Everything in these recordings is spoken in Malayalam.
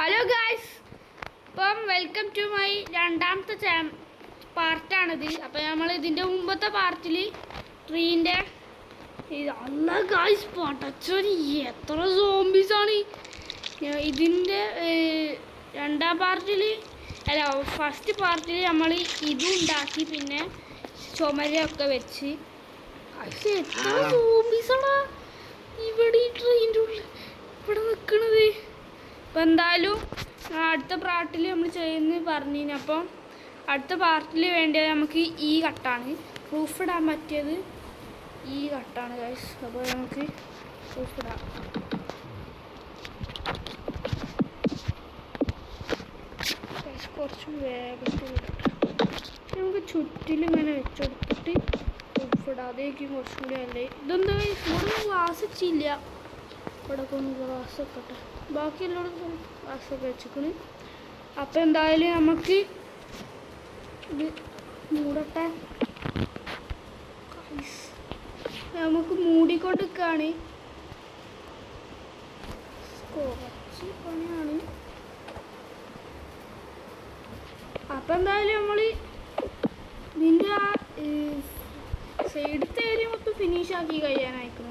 ഹലോ ഗായ്സ്, ഇപ്പം വെൽക്കം ടു മൈ രണ്ടാമത്തെ പാർട്ടാണിത്. അപ്പം നമ്മൾ ഇതിൻ്റെ മുമ്പത്തെ പാർട്ടിൽ ട്രീൻ്റെ അല്ല ഗായ്സ് പടച്ചോന് എത്ര സോംബീസാണ്. ഇതിൻ്റെ രണ്ടാം പാർട്ടിൽ അല്ല ഫസ്റ്റ് പാർട്ടിൽ നമ്മൾ ഇതും ഉണ്ടാക്കി, പിന്നെ ചുമരൊക്കെ വെച്ച്. എത്ര സോംബീസാണ് ഇവിടെ ഈ ട്രെയിൻ്റെ ഉള്ളിൽ ഇവിടെ നിൽക്കണത്. അപ്പം എന്തായാലും അടുത്ത പാർട്ടിൽ നമ്മൾ ചെയ്യുന്നത് പറഞ്ഞു. അപ്പം അടുത്ത പാർട്ടിൽ വേണ്ടത് നമുക്ക് ഈ കട്ടാണ്, പ്രൂഫ് ഇടാൻ പറ്റിയത് ഈ കട്ടാണ് ഗൈസ്. അപ്പോൾ നമുക്ക് പ്രൂഫ് ഇടാം. കുറച്ച് വേഗത്തിൽ ഇടട്ടെ. നമുക്ക് ചുറ്റിലിങ്ങനെ വെച്ചെടുത്തിട്ട് പ്രൂഫ് ഇടാം. അതേക്കും കുറച്ചും കൂടി അല്ലേ. ഇതെന്താ ഇവിടെ ഗ്ലാസ് വെച്ചില്ല, ഇവിടെ ഒന്ന് ഗ്ലാസ് വെക്കട്ടെ. ബാക്കി എല്ലായിടത്തും ഗ്ലാസ്സൊക്കെ വെച്ചിക്കണ്. അപ്പം എന്തായാലും നമുക്ക് ഇത് മൂടട്ടെ. നമുക്ക് മൂടിക്കൊണ്ടിരിക്കുകയാണ്. കുറച്ച് പണിയാണ്. അപ്പം എന്തായാലും നമ്മൾ ഇതിൻ്റെ ആ സൈഡത്തെ ഏരിയ മൊത്തം ഫിനിഷാക്കി കഴിയാനായിരിക്കും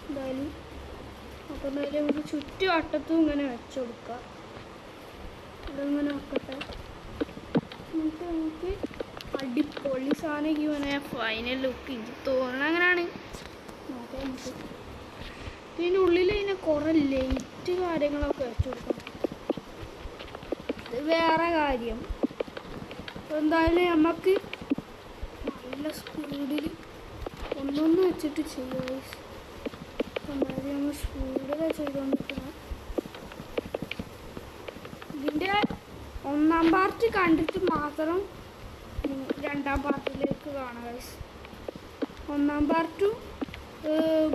എന്തായാലും. അപ്പം എന്തായാലും നമുക്ക് ചുറ്റുവട്ടത്തും ഇങ്ങനെ വെച്ച് കൊടുക്കാം. ഇതങ്ങനെ വെക്കട്ടെ. എന്നിട്ട് നമുക്ക് അടിപൊളി സാധനം ഇങ്ങനെ ഫൈനൽ ലുക്ക് ഇത് തോന്നണം. അങ്ങനെയാണ് നോക്കാം നമുക്ക്. ഇതിൻ്റെ ഉള്ളിൽ ഇതിനെ കുറേ ലൈറ്റ് കാര്യങ്ങളൊക്കെ വെച്ച് കൊടുക്കണം. ഇത് വേറെ കാര്യം. എന്തായാലും നമുക്ക് നല്ല സ്പീഡിൽ ഒന്നൊന്ന് വെച്ചിട്ട് ചെയ്യാം. എന്തായാലും നമ്മൾ സ്പീഡിൽ ചെയ്തുകൊണ്ടിരിക്കണം. ഇതിൻ്റെ ഒന്നാം പാർട്ട് കണ്ടിട്ട് മാത്രം രണ്ടാം പാർട്ടിലേക്ക് കാണാം. ഒന്നാം പാർട്ടും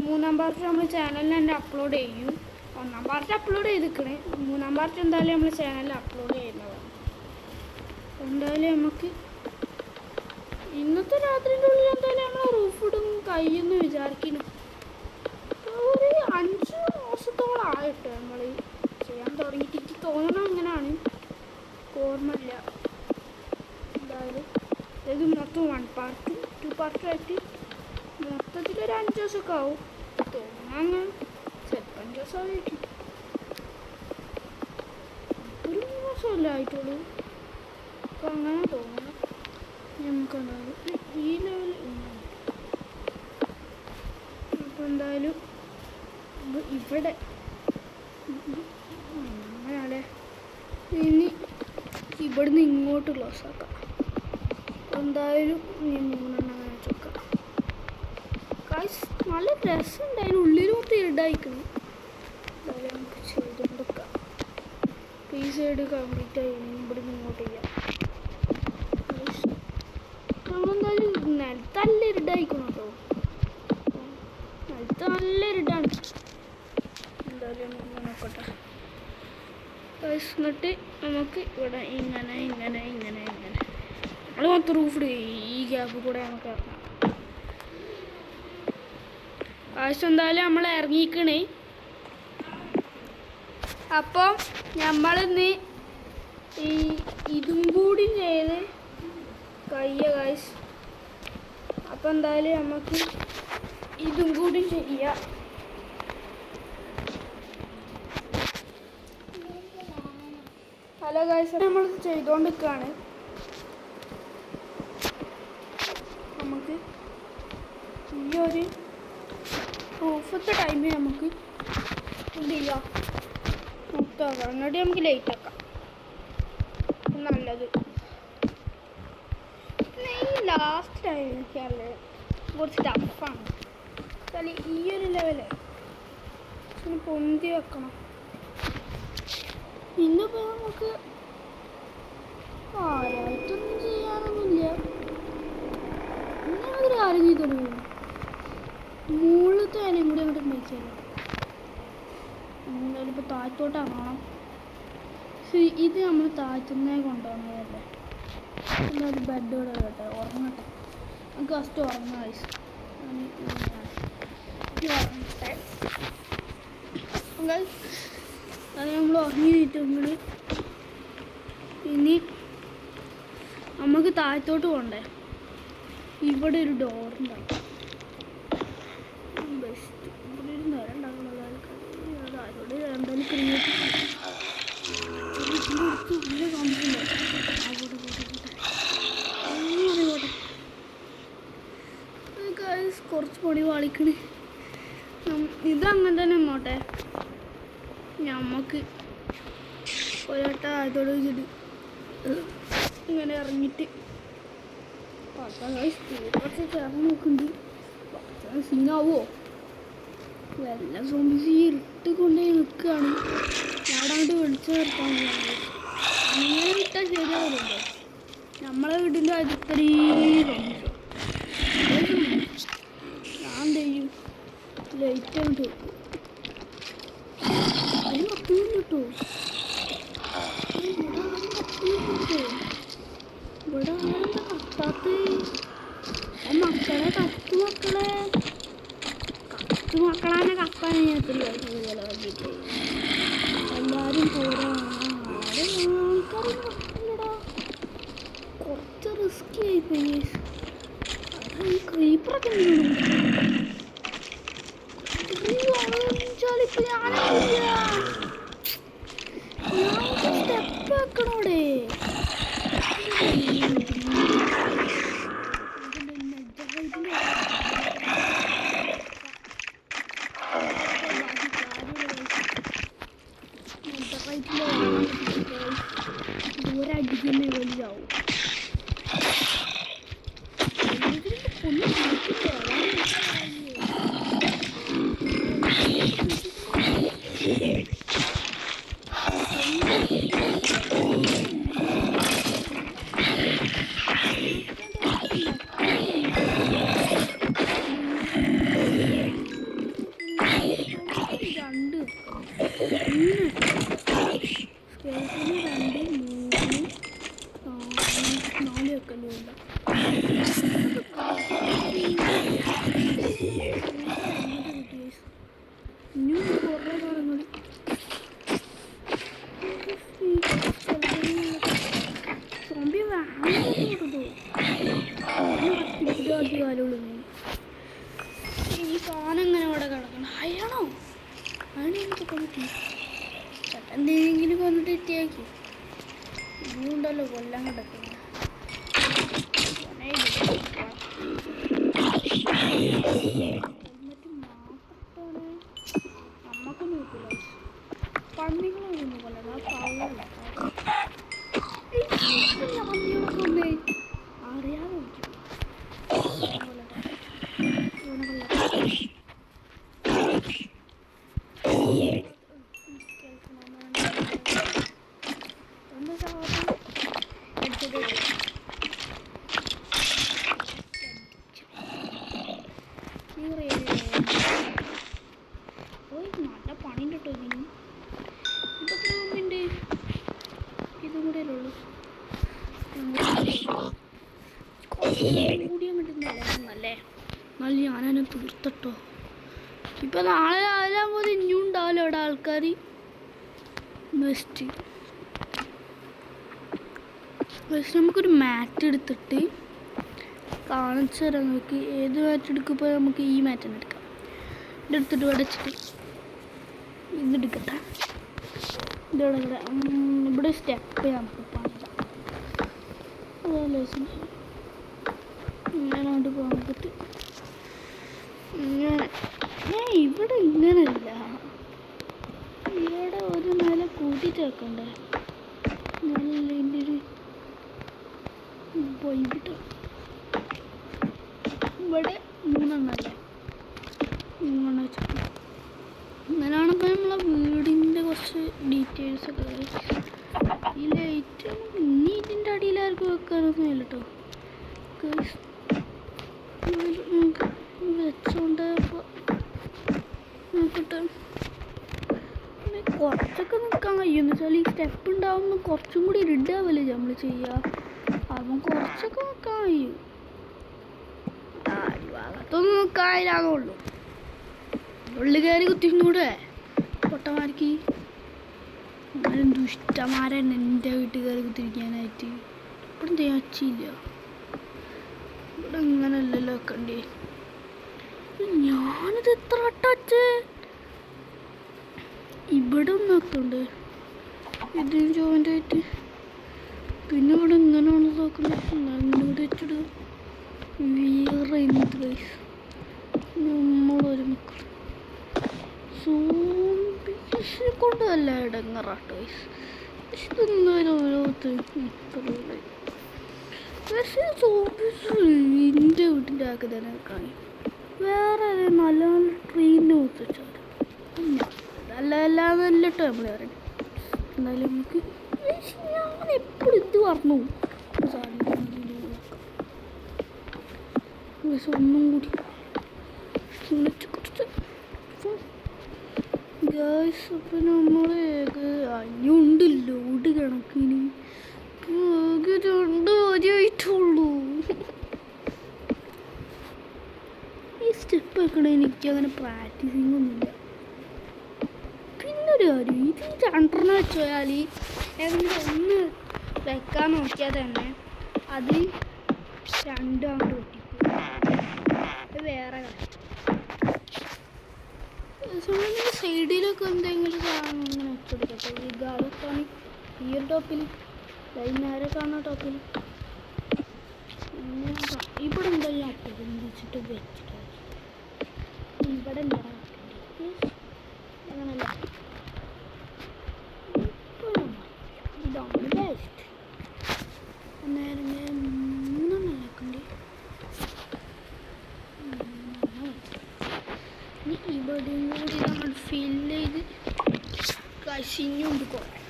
മൂന്നാം പാർട്ടും നമ്മൾ ചാനലിൽ തന്നെ അപ്ലോഡ് ചെയ്യും. ഒന്നാം പാർട്ട് അപ്ലോഡ് ചെയ്തിരിക്കണേ, മൂന്നാം പാർട്ട് എന്തായാലും നമ്മൾ ചാനലിൽ അപ്ലോഡ് ചെയ്യുന്നതാണ്. എന്തായാലും നമുക്ക് ഇന്നത്തെ രാത്രിൻ്റെ ഉള്ളിൽ എന്തായാലും നമ്മൾ റൂഫ് ഇടും കഴിയുമെന്ന് വിചാരിക്കുന്നു. ഒരു 5 മാസത്തോളമായിട്ട് നമ്മൾ ചെയ്യാൻ തുടങ്ങിയിട്ട്. എനിക്ക് തോന്നണം ഇങ്ങനെയാണ്, ഓർമ്മയില്ല. എന്തായാലും ഇത് മൊത്തം 1 പാർട്ടും 2 പാർട്ടും ആയിട്ട് മൊത്തത്തിലൊരു 5 ദിവസമൊക്കെ ആവും തോന്നണം. അങ്ങനെ ചിലപ്പോൾ 5 ദിവസമായിരിക്കും, ഒരു 3 മാസമല്ലേ ആയിട്ടുള്ളൂ. അപ്പം അങ്ങനെ തോന്നണം. നമുക്ക് എന്തായാലും ഈ ലെവൽ. അപ്പം എന്തായാലും ഇവിടെ അങ്ങനെയാണല്ലേ. ഇനി ഇവിടുന്ന് ഇങ്ങോട്ട് ക്ലോസ് ആക്കാം. എന്തായാലും ഈ 3 അങ്ങനെ വെച്ചേക്കാം. ഗൈസ് നല്ല രസമുണ്ട്. അതിനുള്ളിൽ മൊത്തം ഇരുടായിക്കണം. എന്തായാലും നമുക്ക് ചെയ്തുകൊണ്ടിരിക്കാം. ഈ സൈഡ് കംപ്ലീറ്റ് ആയി. ഇവിടുന്ന് ഇങ്ങോട്ട് ചെയ്യാം. നമ്മളെന്തായാലും നിലത്ത് നല്ല ഇരുടായിക്കണം കേട്ടോ. നിലത്ത് നല്ല ഇരുടാണ്. എന്തായാലും നോക്കട്ടെ. എന്നിട്ട് നമുക്ക് ഇവിടെ ഇങ്ങനെ ഇങ്ങനെ ഇങ്ങനെ ഇങ്ങനെ നമ്മൾ മൊത്തം റൂഫ് ഈ ഗ്യാപ്പ് കൂടെ നമുക്ക് ഇറങ്ങാം. ആവശ്യം എന്തായാലും നമ്മൾ ഇറങ്ങിക്കണേ. അപ്പം നമ്മളിന്ന് ഇതും കൂടി ചെയ്ത് കഴിയുക ഗൈസ്. അപ്പം എന്തായാലും നമുക്ക് ഇതും കൂടി ചെയ്യാം. ഹലോ ഗൈസ്, നമ്മൾ ചെയ്തുകൊണ്ടിരിക്കുകയാണ്. നമുക്ക് ഈ ഒരു പ്രൂഫത്തെ ടൈമിൽ നമുക്ക് എന്ത് ചെയ്യാം, മുട്ടാക്കാം. എന്നിട്ട് നമുക്ക് ലൈറ്റ് ആക്കാം. നല്ലത് ഈ ലാസ്റ്റ് ടൈം എനിക്കല്ലേ കുറച്ച് ടഫാണ്. ഈ ഒരു ലെവല് പൊന്തി വെക്കണം. ഇന്നിപ്പോൾ നമുക്ക് ആരായിട്ടൊന്നും ചെയ്യാനൊന്നുമില്ല. ഇങ്ങനെ ഒരു കാര്യം ചെയ്തോളൂ. മുകളിലത്തെ കാര്യം കൂടി അങ്ങോട്ട് മേടിച്ചാലോ. എന്തായാലും ഇപ്പോൾ താഴത്തോട്ടാകണം. ഇത് നമ്മൾ താഴ്ത്തുന്നേ കൊണ്ടുപോകുന്നതല്ലേ. എന്തായാലും ബെഡ് കൂടെ കേട്ടെ, ഉറങ്ങട്ടെ. നമുക്ക് ഫസ്റ്റ് ഉറങ്ങാം. ഉറങ്ങട്ടെ. അത് നമ്മൾ ഉറങ്ങിയിട്ട് ഇങ്ങനെ ഇനി നമുക്ക് താഴത്തോട്ട് പോകണ്ടേ. ഇവിടെ ഒരു ഡോറുണ്ടാവും. ബെസ്റ്റ് ഇവിടെ ഒരു നേരം ഉണ്ടാകുന്നത് ആൾക്കാരോട് എന്തായാലും ക്രിയേറ്റ് ഉള്ളിൽ കാണിച്ചിട്ടുണ്ടോ. കുറച്ച് പൊടി വാളിക്കണ്. ഇതങ്ങനെ തന്നെ നോട്ടെ. ഞമ്മക്ക് ഒരട്ട അതോട് വെച്ചിട്ട് ഇങ്ങനെ ഇറങ്ങിയിട്ട് കുറച്ച് ചേർന്ന് നോക്കുന്നുണ്ട്. സീനാവോ വല്ല സോംബീസ് ഇരുട്ട് കൊണ്ടേ നിൽക്കുകയാണ്. അവിടെ അങ്ങോട്ട് വിളിച്ചു നിർത്താൻ അങ്ങനെ ഇട്ടാൽ ശരിയാവുന്നുണ്ടോ. നമ്മളെ വീടിൻ്റെ അടുത്തരീ ഞാൻ ചെയ്യും ലൈറ്റ് അങ്ങോട്ട് വെക്കും. അതിന് കത്തും കിട്ടുമോ. ഇവിടെ ആരെന്താ കത്താത്ത മക്കളെ കത്തു മക്കളെ കത്തു മക്കളാണ് കത്താൻ ചിലവാക്കിയിട്ട് എല്ലാവരും പോരാ. ആൾക്കാരൊന്നും കത്തില്ലടാ. കുറച്ച് റിസ്കി ആയിപ്പോയി. അതാ ഈ ക്രീപ്പറൊക്കെ ഇപ്പൊ ഞാനില്ല. ഞാൻ സ്റ്റെപ്പ് വെക്കണോടെ. ദൂരടിക്കുന്ന വലിയാവും. ഈ സാധനം ഇങ്ങനെ അവിടെ കിടക്കണം. അയാണോ അതിനൊക്കെ കൊണ്ടിട്ട് എന്തെങ്കിലും കൊണ്ടിട്ട് ഇറ്റിയാക്കി ഇനിയുണ്ടല്ലോ കൊല്ലാൻ കിടക്കുന്നത്. നമ്മക്ക് നോക്കില്ല പന്നികളൊന്നും കൊല്ലണം. ആ പാവല്ല പന്നികളൊക്കെ അറിയാതെ നല്ല പണിയുണ്ട് കേട്ടോ ഇതിന്. ഇതൊക്കെ ഉണ്ട്. ഇതും കൂടെ ഉള്ളൂ കൂടിയാൻ പറ്റുന്നല്ലേ. എന്നാലും ഞാനതിനെ തീർത്തട്ടോ. ഇപ്പം നാളെ രാവിലെ ആകുമ്പോൾ ഇനിയും ഉണ്ടാവില്ല ഇവിടെ ആൾക്കാർ. ബെസ്റ്റ് നമുക്കൊരു മാറ്റ് എടുത്തിട്ട് കാണിച്ചു തരാം. നമുക്ക് ഏത് മാറ്റ് എടുക്കുമ്പോൾ നമുക്ക് ഈ മാറ്റ് തന്നെ എടുക്കാം. ഇതെടുത്തിട്ട് വടച്ചിട്ട് ഇതെടുക്കട്ടെ. ഇതോടെ ഇവിടെ സ്റ്റെപ്പ് നമുക്ക് പണിതാം. അതല്ലേ ഇങ്ങനോട്ട് പോകാൻ പറ്റും. ഇങ്ങനെ ഇവിടെ ഇങ്ങനല്ല. ഇവിടെ ഒരു നില കൂട്ടിയിട്ട് വെക്കണ്ടേ. നല്ല ഇതിൻ്റെ ഒരു വൈകിട്ട് ഇവിടെ 3 എണ്ണല്ലേ. 3 എണ്ണം വെച്ചിട്ട് അങ്ങനെയാണ് ഇപ്പം നമ്മളെ വീടിൻ്റെ കുറച്ച് ഡീറ്റെയിൽസ് ഒക്കെ. ഈ ലൈറ്റ് ഇനി ഇതിൻ്റെ അടിയിൽ ആർക്കും വെക്കാനൊന്നും ഇല്ല കേട്ടോ. വെച്ചോണ്ട് നോക്കട്ടെ. കുറച്ചൊക്കെ നിൽക്കാൻ കഴിയുമെന്ന് വെച്ചാൽ ഈ സ്റ്റെപ്പ് ഉണ്ടാവുമ്പോൾ കുറച്ചും കൂടി ഇടാവല്ലേ നമ്മൾ ചെയ്യുക. അപ്പം കുറച്ചൊക്കെ നിൽക്കാൻ കഴിയും. ഭാഗത്തൊന്നും നിൽക്കാനില്ലാന്നുള്ളൂ. ഉള്ളിൽ കയറി കുത്തിക്കൂടെ പൊട്ടന്മാർക്ക്. എന്നാലും ദുഷ്ടന്മാരൻ എൻ്റെ വീട്ടിൽ കയറി കുത്തിരിക്കാനായിട്ട് ഇവിടെ തേച്ചില്ല. ഇവിടെ ഇങ്ങനല്ലല്ലോ വെക്കണ്ടേ. ഞാനിത് എത്ര വട്ടേ ഇവിടെ ഒന്ന് വെക്കണ്ടേ ഇതിന് ജോയിൻ്റ് ആയിട്ട്. പിന്നെ ഇവിടെ ഇങ്ങനെയാണ് നോക്കുന്നത്. ഇവിടെ വെച്ചിട്ട് വേറെ എന്ത് ഗൈസ് നമ്മളൊരു മക്കൾ സോംബീസിനെ കൊണ്ടല്ല ഇടങ്ങറാട്ടോ ഗൈസ്. പക്ഷെ ഇതെന്നാലും ഓരോരുത്തർ പക്ഷേ സോംബീസ് എൻ്റെ വീട്ടിൻ്റെ ആക്കി തന്നെ കാണി. വേറെ നല്ല നല്ല ട്രെയിനിനെ ഒത്തിച്ചാൽ അല്ലാന്നല്ലോ നമ്മൾ പറയുന്നത്. എന്നാലും നമുക്ക് ഞാൻ എപ്പോഴും ഇത് പറഞ്ഞു ഒന്നും കൂടി കുറച്ച് ഗ്യാസ്. അപ്പം നമ്മൾ അഞ്ഞുണ്ട് ലോഡ് കണക്കിന് 2 വരെയായിട്ടുള്ളൂ. ഈ സ്റ്റെപ്പ് വെക്കണ എനിക്ക് അങ്ങനെ പ്രാക്ടീസിങ് ഒന്നുമില്ല. പിന്നൊരു കാര്യം, ഇത് 2 വെച്ച് പോയാൽ ഏതെങ്കിലും ഒന്ന് വെക്കാൻ നോക്കിയാൽ തന്നെ അത് 2 അങ്ങോട്ട് പൊട്ടിക്കും. അത് വേറെ കാര്യം. സൈഡിലൊക്കെ എന്തെങ്കിലും സാധനം ഇങ്ങനെ വെച്ചെടുക്കട്ടെ. ഈ ഗാലത്താണ് ഈ ഒരു ടോപ്പിൽ നേരെ കാണുന്ന ടോപ്പിൽ ഇവിടെ എന്തെല്ലാം പൊന്തിച്ചിട്ട് വെച്ചിട്ട് ഇവിടെ അങ്ങനല്ല. ഇതാണ് ബെസ്റ്റ്. നേരം ഞാൻ 3 ആക്കണ്ടേ. ഇവിടെയും കൂടി നമ്മൾ ഫില്ല് ചെയ്ത് കശിഞ്ഞുകൊണ്ട് കുറേ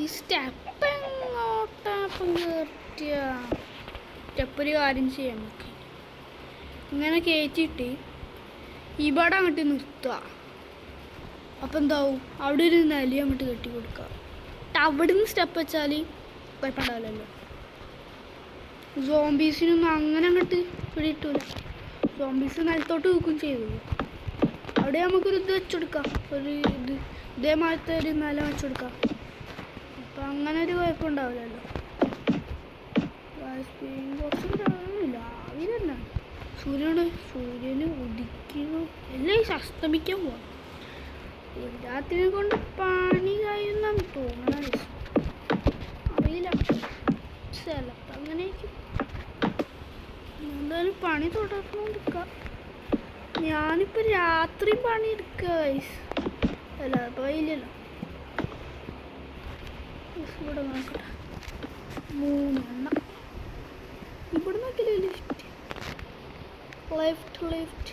ഈ സ്റ്റെപ്പ് എങ്ങോട്ടാപ്പം കയറ്റിയ സ്റ്റെപ്പൊരു കാര്യം ചെയ്യാൻ നമുക്ക് ഇങ്ങനെ കയറ്റിയിട്ട് ഇവിടെ അങ്ങോട്ട് നിർത്തുക. അപ്പം എന്താവും, അവിടെ ഒരു നില അങ്ങോട്ട് കെട്ടി കൊടുക്കുക. അവിടെ നിന്ന് സ്റ്റെപ്പ് വെച്ചാൽ കുഴപ്പമുണ്ടാവില്ലല്ലോ. സോംബീസിനൊന്നും അങ്ങനെ അങ്ങോട്ട് പിടിയിട്ടില്ല. സോംബീസ് നിലത്തോട്ട് വെക്കും ചെയ്തു. അവിടെ നമുക്കൊരു ഇത് വെച്ചെടുക്കാം. ഒരു ഇതേമാതിരത്തെ ഒരു നില വെച്ചെടുക്കാം. അപ്പം അങ്ങനെ ഒരു കുഴപ്പമുണ്ടാവില്ലല്ലോ. കുറച്ച് രാവിലെ തന്നെ സൂര്യന് ഉദിക്കുന്നു. എല്ലാം അസ്തമിക്കാൻ പോവാം. എല്ലാത്തിനെ കൊണ്ട് പണി കഴിയുന്നാണ് തോന്നണത്. അറിയില്ല, ചിലപ്പോൾ അങ്ങനെയൊക്കെ എന്തായാലും പണി തുടർന്നുകൊണ്ടിരിക്കാം. ഞാനിപ്പോൾ രാത്രി പണി എടുക്കുക ഗൈസ്. അല്ല അപ്പോൾ ഇല്ലല്ലോ. ഇവിടെ നോക്കട്ടെ, 3 എണ്ണം ഇവിടെ നോക്കില്ല. ലെഫ്റ്റ്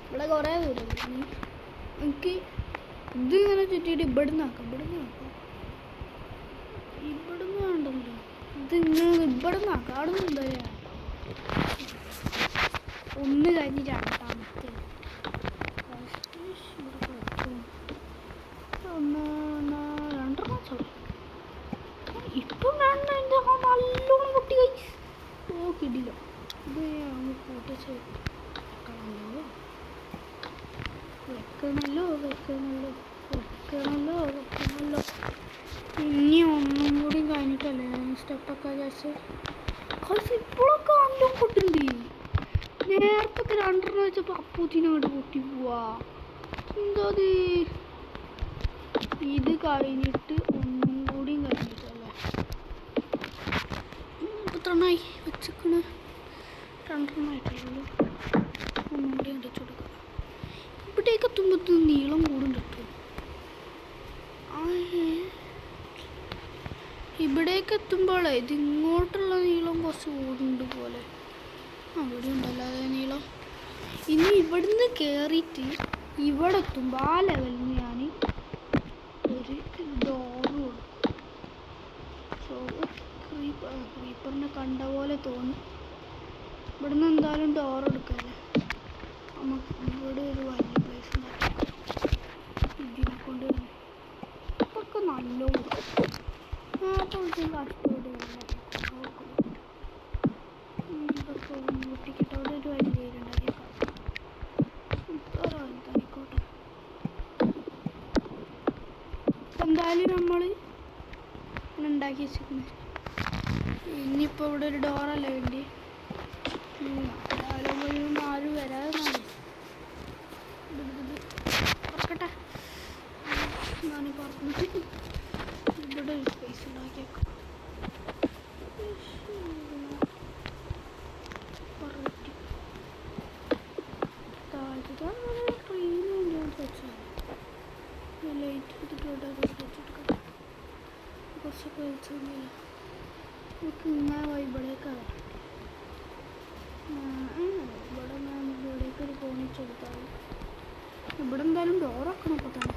ഇവിടെ കുറേ ദൂരം. എനിക്ക് ഇതിങ്ങനെ ചുറ്റിയിട്ട് ഇവിടുന്ന് ആക്കാം. ഇവിടുന്ന് വേണ്ടല്ലോ. ഇതിങ്ങനെ ഇവിടുന്ന് ആക്കാം. അവിടെ നിന്ന് എന്താ ചെയ്യാം. 1 കഴിഞ്ഞ് 2ാമത്തെ 2 ഇപ്പം എൻ്റെ നല്ലോണം പൊട്ടി കഴിച്ച്. ഓ കിടില്ല. ഇത് അങ്ങ് കൂട്ടിച്ച് വെക്കണല്ലോ. ഇനി ഒന്നും കൂടി കഴിഞ്ഞിട്ടല്ലേ സ്റ്റെപ്പൊക്കെ വിചാരിച്ച് ഇപ്പോഴൊക്കെ നല്ല പൊട്ടുണ്ട്. നേരത്തെ 2 വെച്ചപ്പോൾ അപ്പൂത്തിനോട് പൊട്ടി പോവാ. എന്താ ഇത് കഴിഞ്ഞിട്ട് ഒന്നും കൂടി കഴിഞ്ഞിട്ടല്ലേ. എത്രണ്ണായി വെച്ചിക്കണ്? 2 ആയിട്ടുള്ളൂ. ഒന്നും കൂടി അടിച്ചു കൊടുക്കാം. ഇവിടേക്ക് എത്തുമ്പോൾ നീളം കൂടും കിട്ടും. ഇവിടേക്ക് എത്തുമ്പോഴേ ഇത് ഇങ്ങോട്ടുള്ള നീളം കുറച്ച് കൂടുണ്ട് പോലെ. അവിടെ ഉണ്ടല്ലോ അതേ നീളം. ഇനി ഇവിടുന്ന് കയറിയിട്ട് ഇവിടെ എത്തുമ്പോൾ ആ ലെവലിൽ ഞാൻ ഒരു ഡോറ് കൊടുക്കും. സോ ക്രീപ്പറിനെ കണ്ട പോലെ തോന്നി. ഇവിടുന്ന് എന്തായാലും ഡോർ എടുക്കല്ലേ. നമുക്ക് ഇവിടെ ഒരു വലിയ പ്ലേസ് ഉണ്ടാക്കാം. ഇതിനെ കൊണ്ട് ഇപ്പൊക്കെ നല്ല ഇതൊക്കെ മുട്ടിക്കിട്ട് അവിടെ ഒരു വലിയ ഉണ്ടാക്കിയേക്കാം. ആയിക്കോട്ടെ. എന്തായാലും നമ്മൾ ഉണ്ടാക്കി വെച്ചിരിക്കുന്നത്. ഇനിയിപ്പോൾ ഇവിടെ ഒരു ഡോറല്ലേ വേണ്ടി. ആരും വരാതെ തുറക്കട്ടെ. ഞാൻ പറഞ്ഞിട്ട് ഇവിടെ ഒരു സ്പേസ് ഉണ്ടാക്കിയേക്കാം. ലൈറ്റ് എടുത്തിട്ട് കുറച്ചൊക്കെ വെച്ചൊന്നുമില്ല. നമുക്ക് ഇങ്ങനെ വൈബിളേക്കാണ്. ഇവിടെ ഞാൻ ഇവിടേക്ക് ഒരു കോണിച്ചെടുത്താൽ ഇവിടെ എന്തായാലും ഡോറൊക്കെ നോക്കത്താണ്.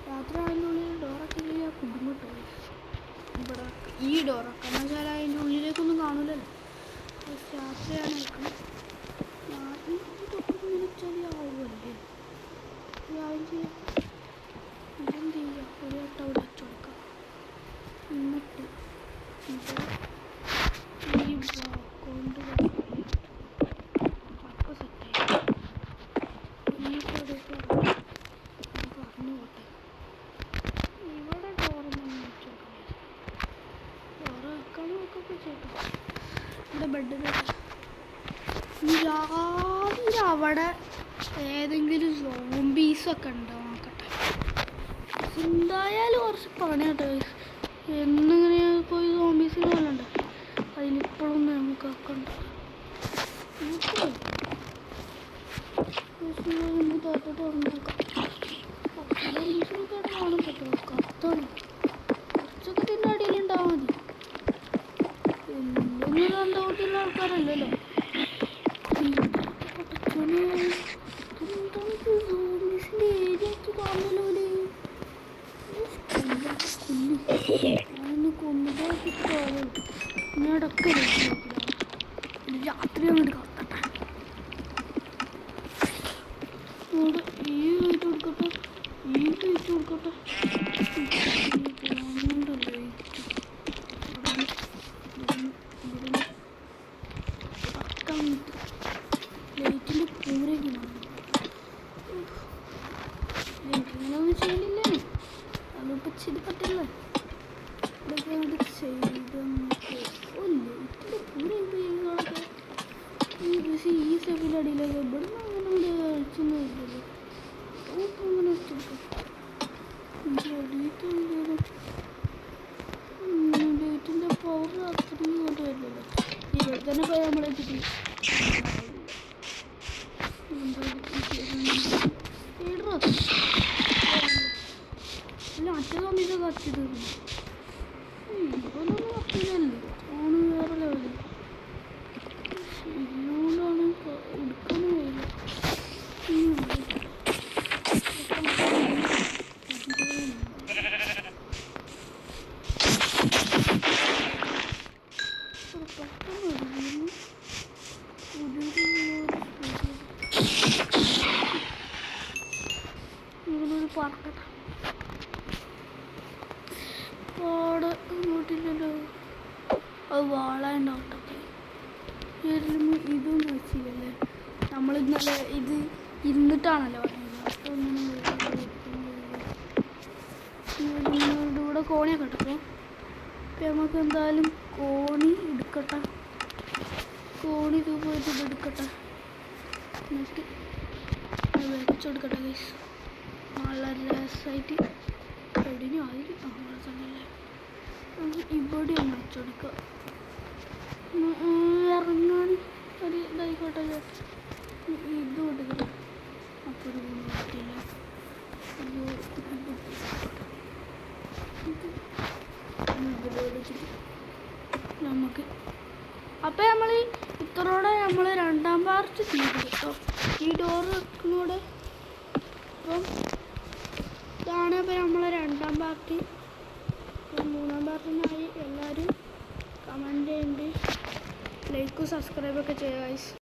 രാത്രി അതിൻ്റെ ഉള്ളിൽ ഡോറൊക്കെ കുടുങ്ങിട്ടോ. ഇവിടെ ഈ ഡോറൊക്കെ എന്ന് വെച്ചാൽ അതിൻ്റെ ഉള്ളിലേക്കൊന്നും കാണൂലല്ലോ. രാത്രിയാണ് വെക്കണം. വെച്ചാൽ ആവുമല്ലേ ആവും ചെയ്യാം. ഇതെന്ത് ചെയ്യുക, ഒരു വട്ടം അവിടെ വെച്ച് കൊടുക്കാം. എന്നിട്ട് ഈ കൊണ്ട് പക്ക സെറ്റായി ഈ പറഞ്ഞു പോട്ടെ. ഇവിടെ ഡോറൊന്നും വെച്ച് നോക്കാം. ഡോറ് വെക്കാൻ നോക്കൊക്കെ ചെയ്തു. ഇവിടെ ബെഡ് രാവിലെ അവിടെ ഏതെങ്കിലും സോംബീസൊക്കെ ഉണ്ടോ നോക്കട്ടെ. എന്തായാലും കുറച്ച് പണിയാട്ടോ. എന്നിങ്ങനെ പോയി സോംബീസിന് പോലുണ്ട്. അതിലിപ്പോഴും നമുക്കൊക്കെ ഉണ്ട്. കാണാൻ പറ്റുമോ? കത്താണ്. കുറച്ചൊക്കെ ഇതിൻ്റെ അടിയിലുണ്ടാവാൻ മതി. എന്തെങ്കിലും രണ്ടാമത്തുള്ള ആൾക്കാരല്ലല്ലോ. ഇടയ്ക്ക് രാത്രി അങ്ങോട്ട് കത്തട്ടെ. ഈ ലൈറ്റ് കൊടുക്കട്ടെ, ഈ ലൈറ്റ് കൊടുക്കട്ടെ. ലൈറ്റിൻ്റെ പൂരെങ്കിലും ലൈറ്റിങ്ങനെയൊന്നും ചെയ്യണില്ലേ. അതിപ്പോൾ ചെയ്ത് പറ്റില്ലേ. ഇതൊക്കെ അങ്ങോട്ട് ചെയ്ത് ഈ സെബിൻ്റെ അടിയിലേക്ക് ഇവിടെ അങ്ങനെ കഴിച്ചൊന്നും ഇല്ലല്ലോ. അങ്ങനെ ലൈറ്റിൻ്റെ പവർ അത്രയും ഇങ്ങോട്ട് വരില്ലല്ലോ. ഇവിടെ തന്നെ പോയി നമ്മളെത്തിട്ട് അല്ല മറ്റേ സമയത്ത് കത്തി തീർന്നു. ഇതൊന്നും കത്തില്ലല്ലോ. ഓണ് വേറെ ലെവല്. ശരിയോണ്ടാണ് എടുക്കാനും കഴിയില്ല. ഇങ്ങനൊരു പാർക്കട്ടെ. പാട് ഇങ്ങോട്ടില്ലല്ലോ. അത് വാളാണ്ടാവട്ടെ. ഇതൊന്നും വെച്ചില്ലല്ലേ. നമ്മൾ ഇന്നലെ ഇത് ഇരുന്നിട്ടാണല്ലോ പറഞ്ഞത്. ഇവിടെ കോണിയൊക്കെ എടുക്കും. അപ്പം നമുക്ക് എന്തായാലും കോണി എടുക്കട്ടെ. കോണി പോയിട്ട് ഇത് എടുക്കട്ടെ. എന്നിട്ട് വെച്ചെടുക്കട്ടെ ഗൈസ്. നല്ല രസമായിട്ട് എവിടെയും ആയിരിക്കും. അങ്ങനെ തന്നെയല്ലേ. ഇവിടെ ഒന്ന് വെച്ചെടുക്കുക. ഇറങ്ങാൻ ഒരു ഇതായിക്കോട്ടെ. ഇതും എടുക്കണം. അപ്പോൾ ഒരു പറ്റില്ല. നമുക്ക് അപ്പം നമ്മൾ ഇത്രയോടെ നമ്മൾ രണ്ടാം പാർട്ട് ചെയ്തു കേട്ടോ. ഈ ഡോറ് വെക്കുന്നതോടെ അപ്പം ഇതാണ്. അപ്പം നമ്മളെ രണ്ടാം പാർട്ടി. മൂന്നാം പാർട്ടിനായി എല്ലാവരും കമൻറ്റ് ചെയ്യുന്നുണ്ട്. ലൈക്കും സബ്സ്ക്രൈബൊക്കെ ചെയ്യുക ഗൈസ്.